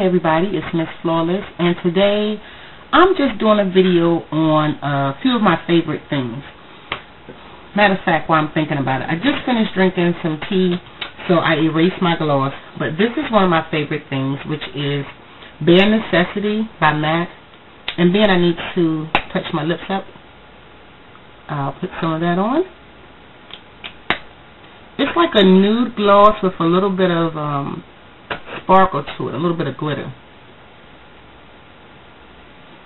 Hey everybody, it's Miss Flawless, and today I'm just doing a video on a few of my favorite things. Matter of fact, while I'm thinking about it, I just finished drinking some tea, so I erased my gloss, but this is one of my favorite things, which is Bare Necessity by MAC. And then I need to touch my lips up. I'll put some of that on. It's like a nude gloss with a little bit of sparkle to it, a little bit of glitter.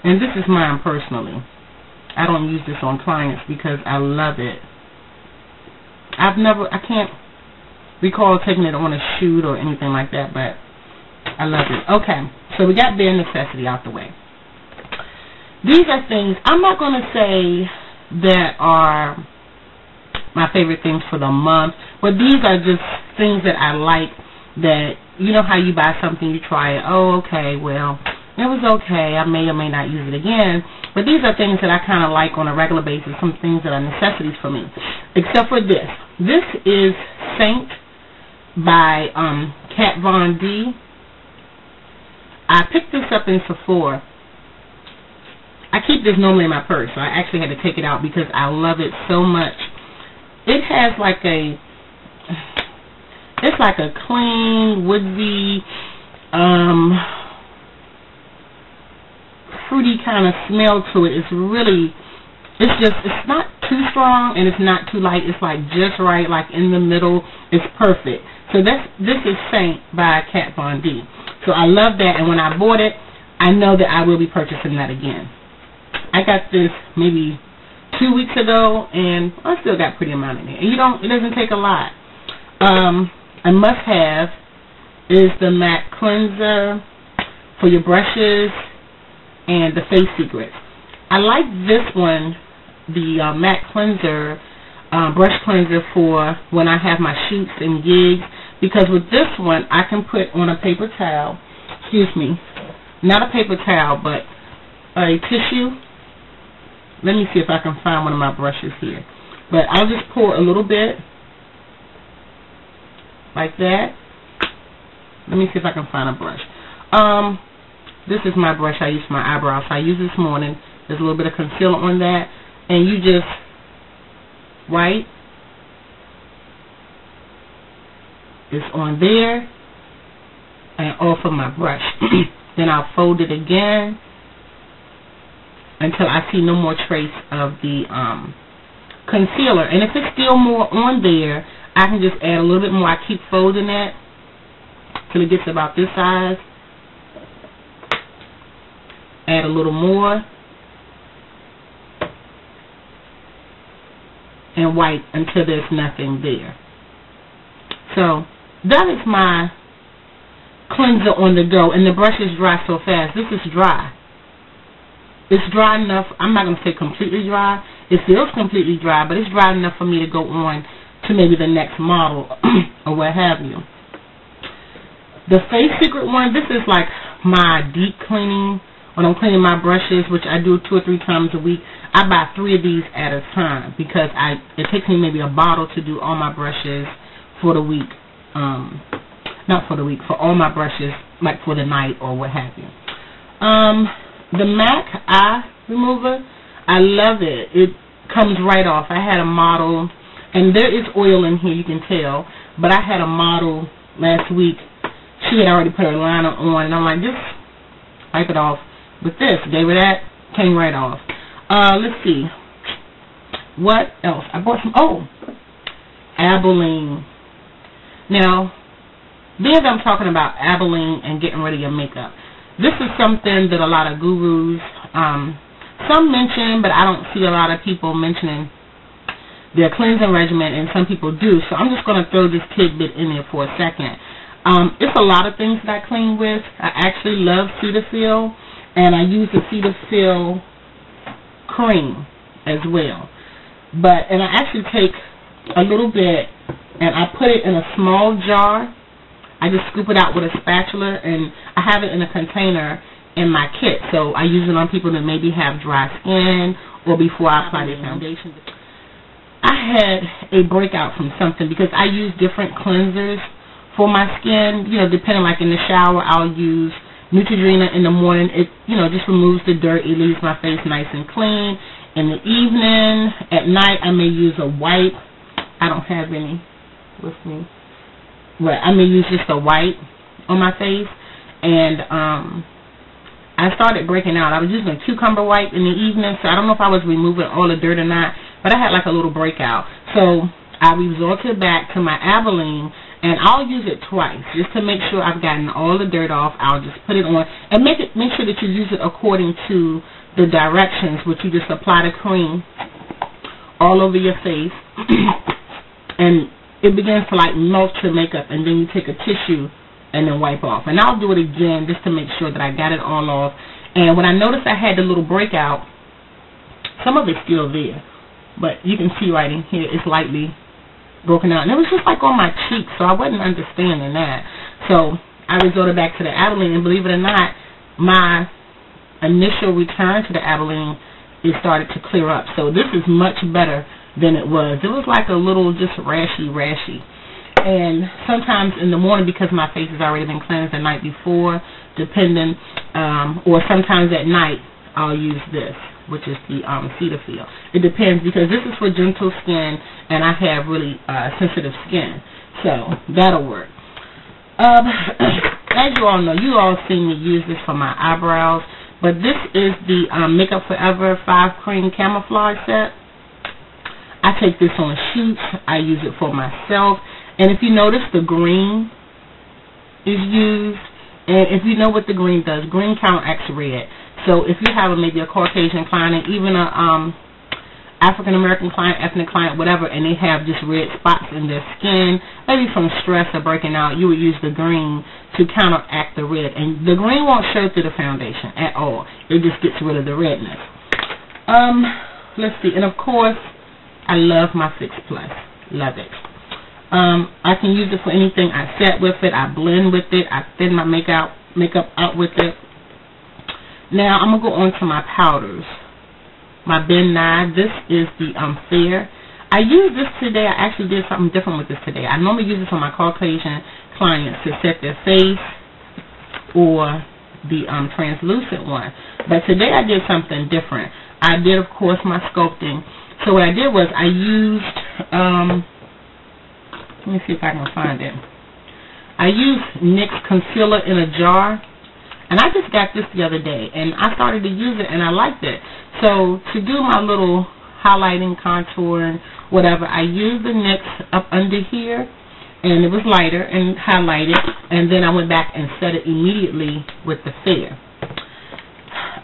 And this is mine personally. I don't use this on clients because I love it. I can't recall taking it on a shoot or anything like that, but I love it. Okay, so we got Bare Necessity out the way. These are things, I'm not going to say that are my favorite things for the month, but these are just things that I like, that, you know how you buy something, you try it, oh, okay, well, it was okay, I may or may not use it again, but these are things that I kind of like on a regular basis, some things that are necessities for me, except for this. This is Saint by Kat Von D. I picked this up in Sephora. I keep this normally in my purse, so I actually had to take it out because I love it so much. It has like it's like a clean, woodsy, fruity kind of smell to it. It's really, it's not too strong and it's not too light. It's like just right, like in the middle. It's perfect. So this is Saint by Kat Von D. So I love that, and when I bought it, I know that I will be purchasing that again. I got this maybe 2 weeks ago, and I still got pretty amount in it. And it doesn't take a lot. A must-have is the MAC cleanser for your brushes and the Face Secrets. I like this one, the MAC cleanser, brush cleanser for when I have my shoots and gigs, because with this one I can put on a paper towel, excuse me, not a paper towel, but a tissue. Let me see if I can find one of my brushes here. But I'll just pour a little bit, like that. Let me see if I can find a brush. This is my brush I use for my eyebrows. So I used this morning. There's a little bit of concealer on that. And you just, right? It's on there. And off of my brush. Then I'll fold it again until I see no more trace of the concealer. And if it's still more on there, I can just add a little bit more. I keep folding it till it gets about this size. Add a little more. And wipe until there's nothing there. So that is my cleanser on the go. And the brush is dry so fast. This is dry. It's dry enough. I'm not going to say completely dry. It feels completely dry, but it's dry enough for me to go on to maybe the next model or what have you. The Face Secret one, this is like my deep cleaning, when I'm cleaning my brushes, which I do 2 or 3 times a week. I buy 3 of these at a time because it takes me maybe a bottle to do all my brushes for the week. Not for the week, for all my brushes, like for the night or what have you. The MAC eye remover, I love it. It comes right off. I had a model, and there is oil in here, you can tell, but I had a model last week. She had already put her liner on, and I'm like, just wipe it off with this. Gave her that, came right off. Let's see. What else? I bought some, Abilene. Now, being that I'm talking about Abilene and getting rid of your makeup, this is something that a lot of gurus, some mention, but I don't see a lot of people mentioning their cleansing regimen, and some people do. So I'm just going to throw this tidbit in there for a second. It's a lot of things that I clean with. I actually love Cetaphil, and I use the Cetaphil cream as well. And I actually take a little bit and I put it in a small jar. I just scoop it out with a spatula, and I have it in a container in my kit. So I use it on people that maybe have dry skin or before I apply their foundation. I had a breakout from something because I use different cleansers for my skin. You know, depending, like in the shower, I'll use Neutrogena in the morning. It, just removes the dirt. It leaves my face nice and clean. In the evening, at night, I may use a wipe. I don't have any with me. But I may use just a wipe on my face. And I started breaking out. I was using a cucumber wipe in the evening, so I don't know if I was removing all the dirt or not, but I had like a little breakout. So I resorted back to my Abilene, and I'll use it twice just to make sure I've gotten all the dirt off. I'll just put it on and make sure that you use it according to the directions, which you just apply the cream all over your face, and it begins to like melt your makeup, and then you take a tissue and then wipe off. And I'll do it again just to make sure that I got it all off. And when I noticed I had the little breakout, some of it's still there, but you can see right in here it's lightly broken out. And it was just like on my cheeks, so I wasn't understanding that. So I resorted back to the Abilene, and believe it or not, my initial return to the Abilene, it started to clear up. So this is much better than it was. It was like a little just rashy. And sometimes in the morning, because my face has already been cleansed the night before, depending, or sometimes at night, I'll use this, which is the Cetaphil. It depends, because this is for gentle skin, and I have really sensitive skin, so that'll work. As you all know, you all seen me use this for my eyebrows, but this is the Makeup Forever 5 Cream Camouflage Set. I take this on shoots. I use it for myself. And if you notice, the green is used. And if you know what the green does, green counteracts red. So if you have maybe a Caucasian client, even a African-American client, ethnic client, whatever, and they have just red spots in their skin, maybe from stress or breaking out, you would use the green to counteract the red. And the green won't show through the foundation at all. It just gets rid of the redness. Let's see. And, of course, I love my Fix Plus. Love it. I can use it for anything. I set with it. I blend with it. I thin my makeup out with it. Now, I'm going to go on to my powders. My Ben Nye. This is the Fair. I used this today. I actually did something different with this today. I normally use this on my Caucasian clients to set their face or the translucent one. But today I did something different. I did, of course, my sculpting. So what I did was I used... let me see if I can find it. I used NYX concealer in a jar, and I just got this the other day, and I started to use it, and I liked it. So to do my little highlighting, contouring, whatever, I used the NYX up under here, and it was lighter and highlighted, and then I went back and set it immediately with the Fair.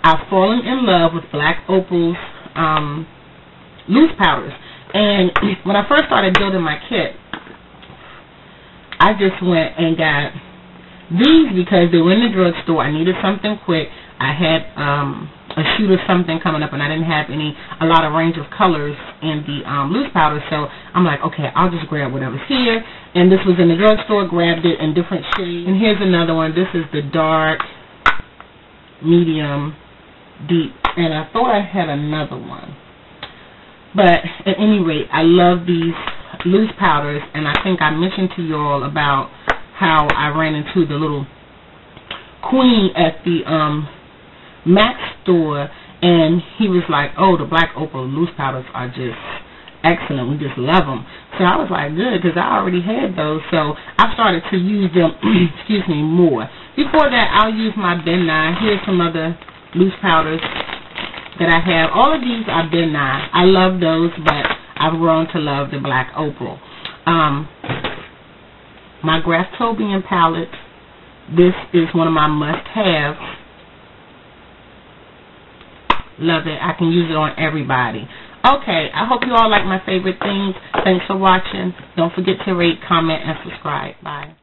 I've fallen in love with Black Opal's loose powders, and when I first started building my kit, I just went and got these because they were in the drugstore. I needed something quick. I had a shoot of something coming up, and I didn't have a lot of range of colors in the loose powder. So I'm like, okay, I'll just grab whatever's here. And this was in the drugstore. Grabbed it in different shades. And here's another one. This is the dark, medium, deep. And I thought I had another one. But at any rate, I love these loose powders, and I think I mentioned to you all about how I ran into the little queen at the MAC store, and he was like, oh, the Black Opal loose powders are just excellent. We just love them. So I was like, good, because I already had those, so I started to use them, excuse me, more. Before that, I'll use my Ben Nye. Here's some other loose powders that I have. All of these are Ben Nye. I love those, but I've grown to love the Black Opal. My Graftobian palette, this is one of my must-haves. Love it. I can use it on everybody. Okay, I hope you all like my favorite things. Thanks for watching. Don't forget to rate, comment, and subscribe. Bye.